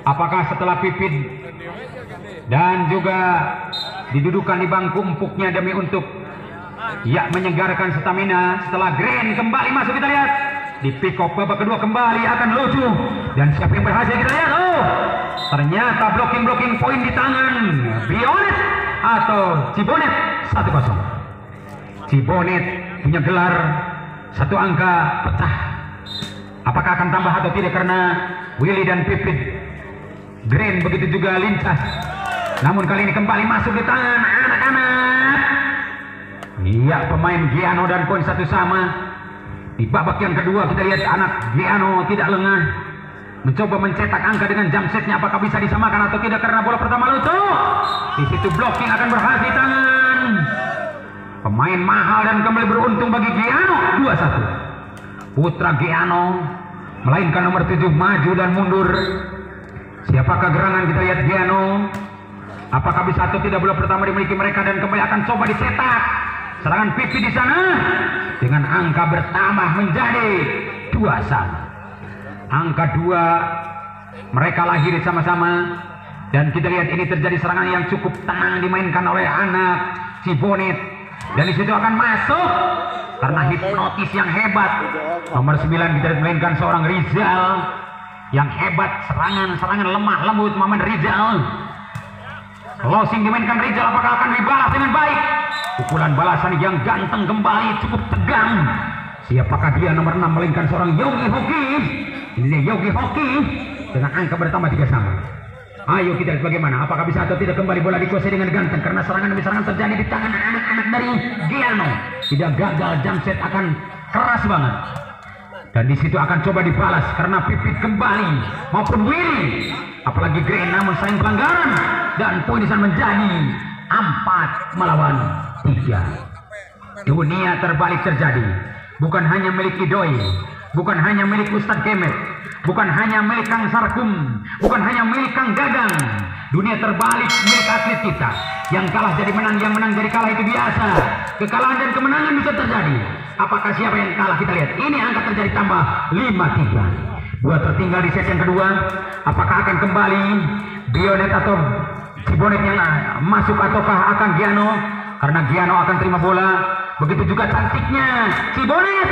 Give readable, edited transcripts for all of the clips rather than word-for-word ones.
Apakah setelah Pipit dan juga didudukan di bangku empuknya demi untuk menyegarkan stamina, setelah Green kembali masuk, kita lihat di pick up babak kedua kembali akan lucu, dan siapa yang berhasil kita lihat. Ternyata blocking poin di tangan Bionet atau Cibonet. 1-0. Cibonet punya gelar satu angka pecah. Apakah akan tambah atau tidak karena Willy dan Pipit. Green begitu juga lincah, namun kali ini kembali masuk di tangan anak-anak. Iya, pemain Giano dan poin satu sama. Di babak yang kedua kita lihat anak Giano tidak lengah, mencoba mencetak angka dengan jump setnya. Apakah bisa disamakan atau tidak karena bola pertama lucu. Di situ blocking akan berhasil di tangan pemain mahal dan kembali beruntung bagi Giano. 2-1. Putra Giano melainkan nomor 7 maju dan mundur. Siapakah gerangan, kita lihat Giano. Apakah bisa atau tidak bola pertama dimiliki mereka, dan kembali akan coba dicetak. Serangan Pipi di sana dengan angka bertambah menjadi 2-1. Angka 2 mereka lahir sama-sama, dan kita lihat ini terjadi serangan yang cukup tenang dimainkan oleh anak Cibonet, dan di situ akan masuk karena hipnotis yang hebat. Nomor 9 kita mainkan seorang Rizal yang hebat, serangan lemah lembut Muhammad Rizal. Closing dimainkan Rizal, apakah akan dibalas dengan baik? Pukulan balasan yang ganteng kembali, cukup tegang. Siapakah dia? Nomor 6 melainkan seorang Yogi Hoki. Ini dia Yogi Hoki dengan angka bertambah 3 sama. Ayo kita lihat bagaimana, apakah bisa atau tidak kembali bola dikuasai dengan ganteng, karena serangan demi serangan terjadi di tangan anak-anak dari Giano. Tidak gagal, jump set akan keras banget. Dan di situ akan coba dibalas karena Pipit kembali maupun Willy, apalagi Green, namun sayang pelanggaran, dan poin di sana menjadi 4-3. Dunia terbalik terjadi, bukan hanya milik Idoi, bukan hanya milik Ustadz Kemet, bukan hanya milik Kang Sarkum, bukan hanya milik Kang Gagang. Dunia terbalik milik atlet kita. Yang kalah jadi menang, yang menang jadi kalah, itu biasa. Kekalahan dan kemenangan bisa terjadi. Apakah siapa yang kalah? Kita lihat. Ini angka terjadi tambah 5-3. 2 tertinggal di set yang kedua. Apakah akan kembali Bionet atau Cibonet yang masuk, ataukah akan Giano? Karena Giano akan terima bola. Begitu juga cantiknya Cibonet.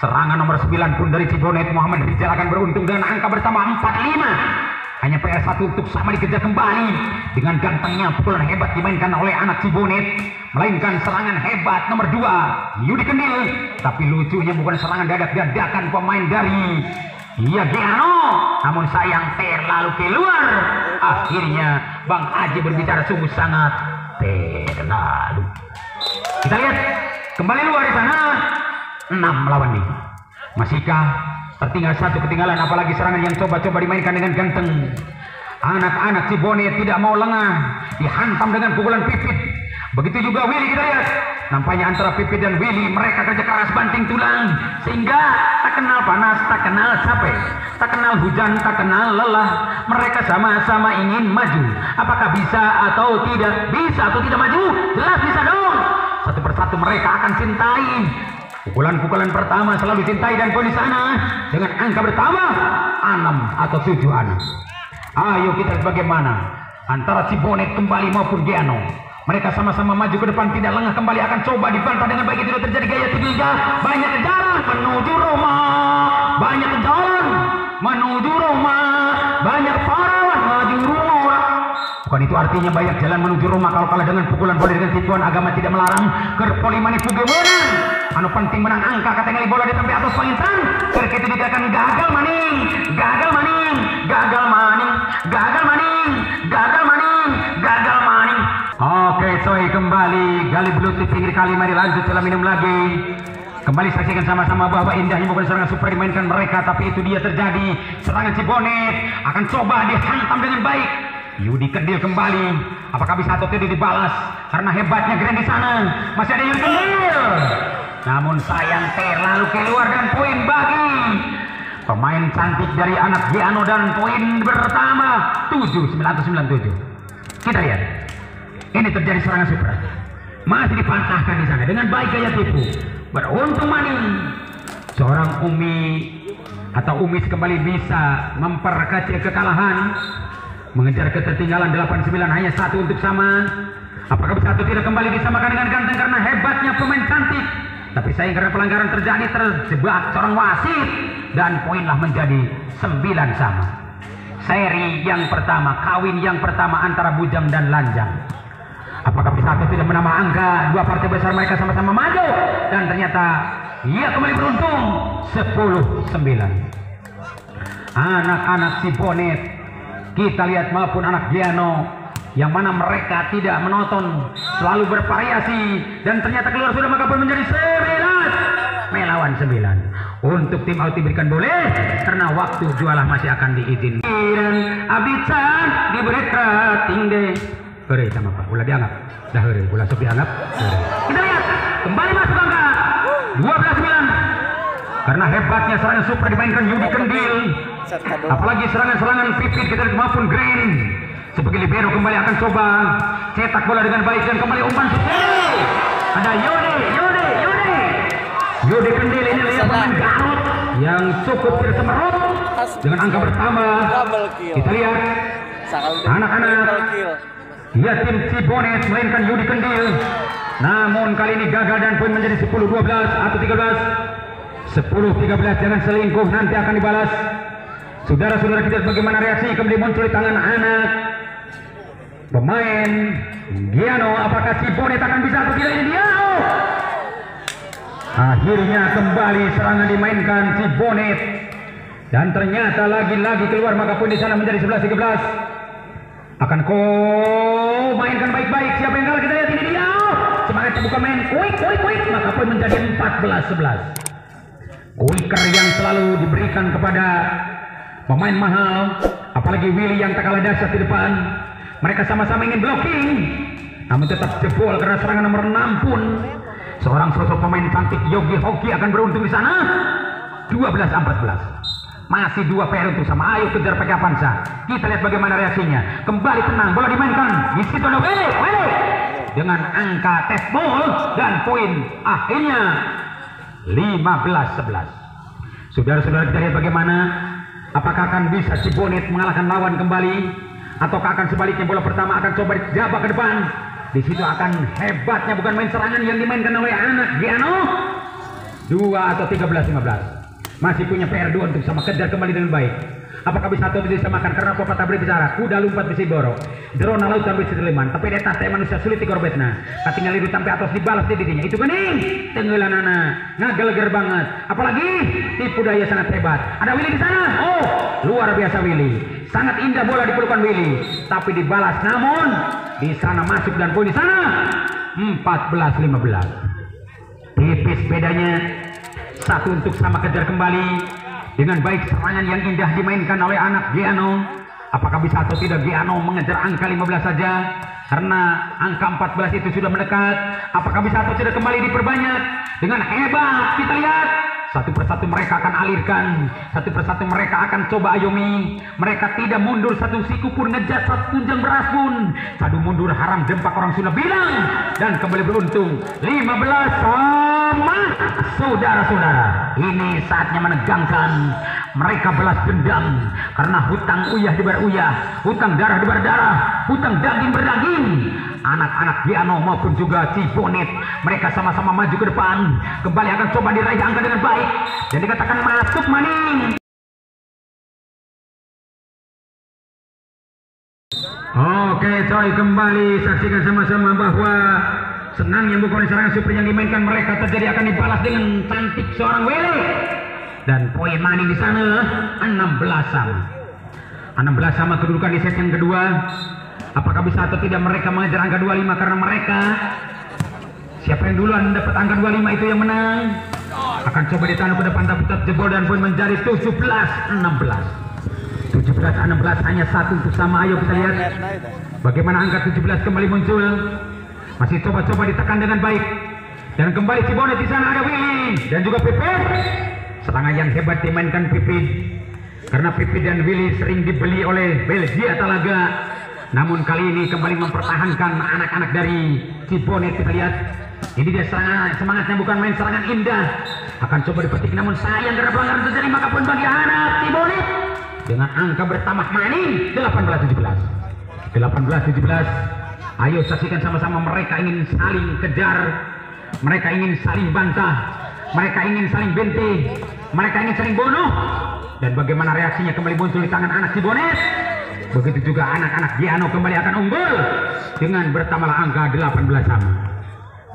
Serangan nomor 9 pun dari Cibonet. Muhammad Rizal akan beruntung dengan angka bertambah 4-5. Hanya PR1 untuk sama dikejar kembali dengan gantengnya pukulan hebat dimainkan oleh anak Cibonet, melainkan serangan hebat nomor 2 Yudi Kendil. Tapi lucunya bukan serangan dadak-dadakan pemain dari Giano, namun sayang terlalu keluar. Akhirnya Bang Aji berbicara sungguh sangat terlalu. Kita lihat kembali luar di sana, 6 melawan 5. Masihkah tertinggal 1 ketinggalan, apalagi serangan yang coba-coba dimainkan dengan ganteng. Anak-anak Cibonet tidak mau lengah, dihantam dengan pukulan Pipit. Begitu juga Willy, kita lihat. Nampaknya antara Pipit dan Willy, mereka kerja keras banting tulang, sehingga tak kenal panas, tak kenal capek, tak kenal hujan, tak kenal lelah. Mereka sama-sama ingin maju. Apakah bisa atau tidak? Bisa atau tidak maju? Jelas bisa dong. Satu persatu mereka akan cintai. Pukulan-pukulan pertama selalu dicintai, dan poin di sana dengan angka bertambah 6 atau 7-6. Ayo kita lihat bagaimana antara Cibonet kembali maupun Giano. Mereka sama-sama maju ke depan, tidak lengah, kembali akan coba dibantah dengan baik. Itu terjadi gaya tiga, banyak kejaran menuju rumah, banyak kejaran menuju rumah, banyak parawan menuju rumah. Bukan itu artinya banyak jalan menuju rumah kalau kalah dengan pukulan bola dengan tipuan. Agama tidak melarang. Kerpoli mani puge menang. Anu penting menang angka, katengali bola di tempat atas pangitan. Kerket itu tidak akan gagal maning, gagal maning, gagal maning, gagal maning, gagal maning, gagal maning. Oke, coy, kembali gali belut di pinggir kali. Mari lanjut, setelah minum lagi. Kembali saksikan sama-sama bahwa indahnya bukan serangan super dimainkan mereka, tapi itu dia terjadi. Serangan Cibonet akan coba dihantam dengan baik. Yudi Kendil kembali, apakah bisa atau tidak dibalas? Karena hebatnya Grand di sana, masih ada Yudi Kendil. Namun sayang terlalu keluar, dan poin bagi pemain cantik dari anak Giano, dan poin bertambah 7-9-7. Kita lihat, ini terjadi serangan super, masih dipatahkan di sana dengan baik gaya tipu. Beruntung maning seorang Umi atau Umis kembali bisa memperkecil kekalahan, mengejar ketertinggalan 8-9 hanya 1 untuk sama. Apakah bisa atau tidak kembali disamakan dengan ganteng karena hebatnya pemain cantik, tapi sayang karena pelanggaran terjadi, terjebak seorang wasit dan poinlah menjadi 9 sama. Seri yang pertama, kawin yang pertama antara Bujang dan Lanjang. Apakah bisa atau tidak menambah angka? Dua partai besar mereka sama-sama maju dan ternyata ia kembali beruntung 10-9. Anak-anak si Bonet kita lihat maupun anak Giano yang mana mereka tidak menonton, selalu bervariasi dan ternyata keluar sudah, maka pun menjadi 9 melawan 9. Untuk tim out diberikan boleh karena waktu jualah masih akan diizinkan. Dan Abican diberi rating deh. Hore sama Pak, ulah dianggap. Dah hore, ulah sok dianggap. Kita lihat kembali masuk angka 12-9. Karena hebatnya serangan super dimainkan Yudi Kendil. Apalagi serangan-serangan Pipit kita maupun Green. Sebagai libero kembali akan coba cetak bola dengan baik dan kembali umpan super. Ada Yudi Kendil ini lihat pemain Garut yang cukup bersemerut dengan angka pertama. Kita lihat anak-anak ya tim Cibonet melainkan Yudi Kendil, namun kali ini gagal dan poin menjadi 10-12 atau 13. 10-13, jangan selingkuh, nanti akan dibalas. Saudara-saudara kita, bagaimana reaksi kembali muncul di tangan anak pemain Giano. Apakah Cibonet akan bisa atau tidak? Ini Giano. Akhirnya kembali serangan dimainkan Cibonet dan ternyata lagi-lagi keluar, maka poin di sana menjadi 11-13. Akan kau mainkan baik-baik, siapa yang kalah kita lihat, ini dia. Semangatnya bukan main quick, maka poin menjadi 14-11. Quicker yang selalu diberikan kepada pemain mahal, apalagi Willy yang tak kalah dahsyat di depan. Mereka sama-sama ingin blocking, namun tetap jebol karena serangan nomor 6 pun seorang sosok pemain cantik Yogi Hoki akan beruntung di sana. 12-14. Masih 2 PR untuk sama. Ayo kejar pakai Avanza. Kita lihat bagaimana reaksinya. Kembali tenang, bola dimainkan. Di situ ada Willy dengan angka test ball dan poin akhirnya 15-11. Saudara-saudara, kita lihat bagaimana. Apakah akan bisa Cibonet mengalahkan lawan kembali, ataukah akan sebaliknya bola pertama akan coba dijabak ke depan. Di situ akan hebatnya bukan main serangan yang dimainkan oleh anak Giano. 2 atau 13-15. Masih punya PR 2 untuk sama, kejar kembali dengan baik. Apakah bisa atau tidak disamakan? Karena pepatah berbicara, kuda lumpat besi borok, drona laut sampai seteleman, tapi detas saya manusia sulit dikorbetna. Katinggal liru sampai atas dibalas di didinya. Itu gening, tenggelan anak, ngageleger banget. Apalagi tipu daya sangat hebat. Ada Willy di sana. Oh, luar biasa Willy. Sangat indah bola di pelukan Willy, tapi dibalas. Namun di sana masuk dan poin di sana 14-15. Tipis bedanya. 1 untuk sama, kejar kembali dengan baik. Serangan yang indah dimainkan oleh anak Giano. Apakah bisa atau tidak Giano mengejar angka 15 saja karena angka 14 itu sudah mendekat. Apakah bisa atau tidak kembali diperbanyak dengan hebat? Kita lihat satu persatu mereka akan alirkan, satu persatu mereka akan coba ayomi. Mereka tidak mundur satu siku pun, ngejar satu tunjang beras pun. Sadu mundur haram dempak orang Sunda bilang, dan kembali beruntung 15 sama. Saudara-saudara, ini saatnya menegangkan. Mereka balas dendam karena hutang uyah dibayar uyah, hutang darah dibayar darah, hutang daging berdaging. Anak-anak Giano maupun juga Cibonet, mereka sama-sama maju ke depan. Kembali akan coba diraih angka dengan baik dan dikatakan masuk maning. Oke coy, kembali saksikan sama-sama bahwa senangnya bukan serangan super yang dimainkan mereka terjadi akan dibalas dengan cantik seorang Willy. Dan poin maning di sana 16 sama. 16 sama kedudukan di set yang kedua. Apakah bisa atau tidak mereka mengejar angka 25 karena mereka siapa yang duluan dapat angka 25 itu yang menang. Akan coba ditanam ke depan tapi tetap jebol dan poin menjadi 17-16. 17-16 hanya 1 untuk sama. Ayo kita lihat bagaimana angka 17 kembali muncul. Masih coba-coba ditekan dengan baik. Dan kembali Cibonet di sana ada Willy dan juga Pipit. Serangan yang hebat dimainkan Pipit. Karena Pipit dan Willy sering dibeli oleh Belgia Talaga. Namun kali ini kembali mempertahankan anak-anak dari Cibonet. Kita lihat ini dia serangan, semangatnya bukan main serangan indah, akan coba dipetik, namun sayang karena pelanggaran terjadi, maka poin bagi anak Cibonet dengan angka bertambah maning 18-17. Ayo saksikan sama-sama, mereka ingin saling kejar, mereka ingin saling bantah, mereka ingin saling benteng, mereka ingin saling bunuh. Dan bagaimana reaksinya kembali muncul di tangan anak Cibonet. Begitu juga anak-anak Giano kembali akan unggul dengan bertambah angka 18 sama.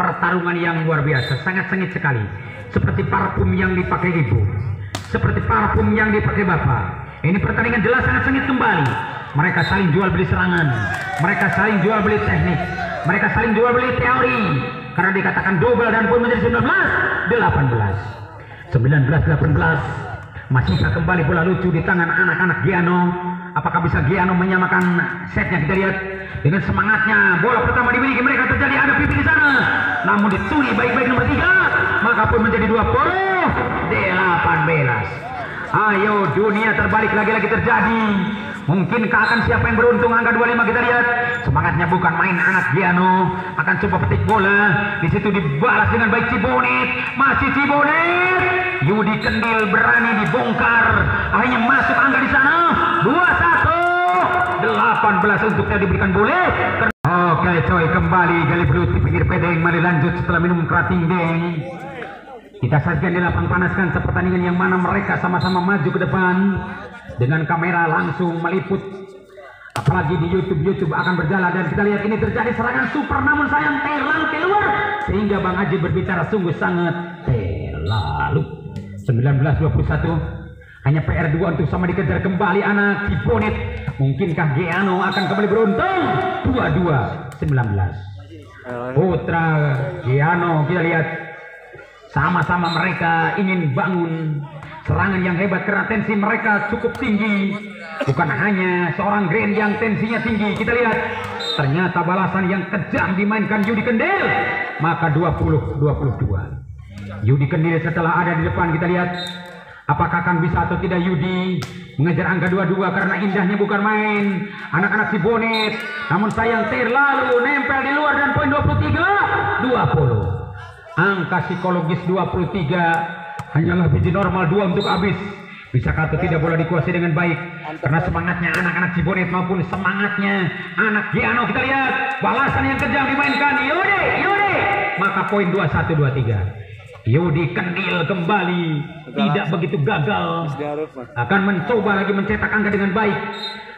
Pertarungan yang luar biasa, sangat sengit sekali. Seperti parfum yang dipakai ibu, seperti parfum yang dipakai bapak. Ini pertandingan jelas sangat sengit kembali. Mereka saling jual beli serangan, mereka saling jual beli teknik, mereka saling jual beli teori. Karena dikatakan double dan poin menjadi 19-18. Masihkah kembali bola lucu di tangan anak-anak Giano? Apakah bisa Giano menyamakan setnya? Kita lihat dengan semangatnya. Bola pertama dimiliki mereka, terjadi ada pipi di sana, namun dicuri baik-baik nomor 3, maka pun menjadi 20-18. Ayo, dunia terbalik lagi-lagi terjadi. Mungkinkah akan siapa yang beruntung angka 25? Kita lihat semangatnya bukan main anak Giano, akan coba petik bola. Di situ dibalas dengan baik Cibonet, masih Cibonet. Yudi Kendil berani dibongkar, akhirnya masuk angka di sana 21-18 untuk dia diberikan boleh. Oke coy, kembali gali belut di pinggir pedeng. Mari lanjut setelah minum kerating deng. Kita sajikan di lapang panaskan pertandingan yang mana mereka sama-sama maju ke depan dengan kamera langsung meliput, apalagi di YouTube akan berjalan. Dan kita lihat ini terjadi serangan super, namun sayang terlalu keluar sehingga Bang Haji berbicara sungguh sangat terlalu. 19-21, hanya PR2 untuk sama dikejar kembali anak Cibonet. Mungkinkah Giano akan kembali beruntung? 22-19 Putra Giano. Kita lihat sama-sama mereka ingin bangun serangan yang hebat karena tensi mereka cukup tinggi. Bukan hanya seorang Grand yang tensinya tinggi. Kita lihat ternyata balasan yang kejam dimainkan Yudi Kendil, maka 20-22. Yudi Kendil setelah ada di depan, kita lihat apakah akan bisa atau tidak Yudi mengejar angka 22 karena indahnya bukan main anak-anak Cibonet, namun sayang terlalu nempel di luar dan poin 23-20. Angka psikologis 23 hanyalah biji normal 2 untuk habis. Bisakah atau tidak bola dikuasai dengan baik karena semangatnya anak-anak Cibonet maupun semangatnya anak Giano. Kita lihat balasan yang kejam dimainkan Yudi, maka poin 21-23. Yudi Kendil kembali tidak begitu gagal, akan mencoba lagi mencetak angka dengan baik.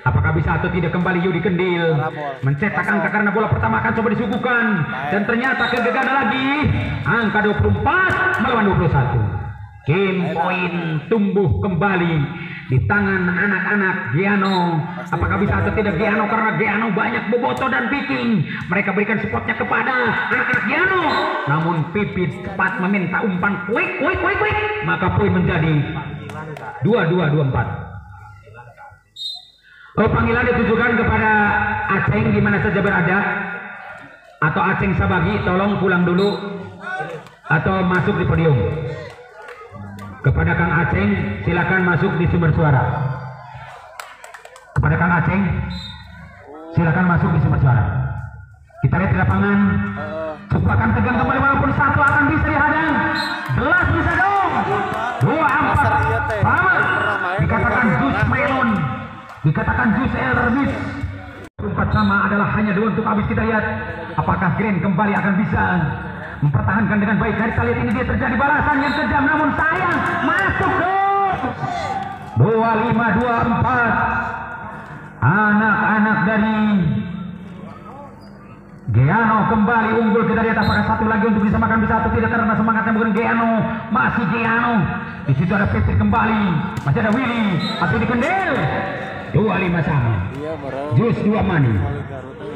Apakah bisa atau tidak kembali Yudi Kendil mencetak angka karena bola pertama akan coba disuguhkan dan ternyata kegagalan lagi. Angka 24 melawan 21. Game poin tumbuh kembali di tangan anak-anak Giano. Apakah bisa atau tidak Giano karena Giano banyak boboto dan picking. Mereka berikan supportnya kepada anak-anak Giano, namun Pipit cepat meminta umpan quick, maka poin menjadi 22-24. Panggilan ditujukan kepada Aceng di mana saja berada, atau Aceng Sabagi tolong pulang dulu atau masuk di podium. Kepada Kang Aceng silakan masuk di sumber suara. Kepada Kang Aceng silakan masuk di sumber suara. Kita lihat di lapangan, coba akan tegang kembali walaupun satu akan bisa dihadang. Gelas bisa dong. 2-4 sama. Dikatakan jus melon, dikatakan jus elderbis. 4 sama adalah hanya 2 untuk habis. Kita lihat apakah Grand kembali akan bisa mempertahankan dengan baik. Kita lihat ini dia terjadi balasan yang kejam, namun sayang masuk dong. 25-24. Anak-anak dari Giano kembali unggul. Kita lihat apakah satu lagi untuk disamakan bisa atau tidak karena semangatnya bukan Giano, masih Giano. Di situ ada Petri kembali, masih ada Willy atau di Kendil. 25 sama. Jus 2 mani.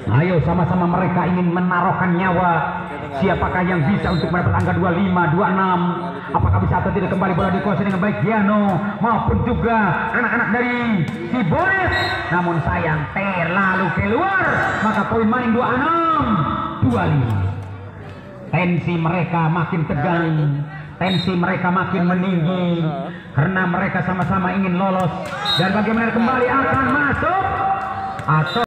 Ayo sama-sama mereka ingin menaruhkan nyawa. Siapakah yang bisa untuk mendapat angka 25, 26? Apakah bisa atau tidak kembali bola dikuasai dengan baik Giano maupun juga anak-anak dari Cibonet? Namun sayang terlalu keluar, maka poin main 26-25. Tensi mereka makin tegang, tensi mereka makin meninggi karena mereka sama-sama ingin lolos. Dan bagaimana kembali akan masuk atau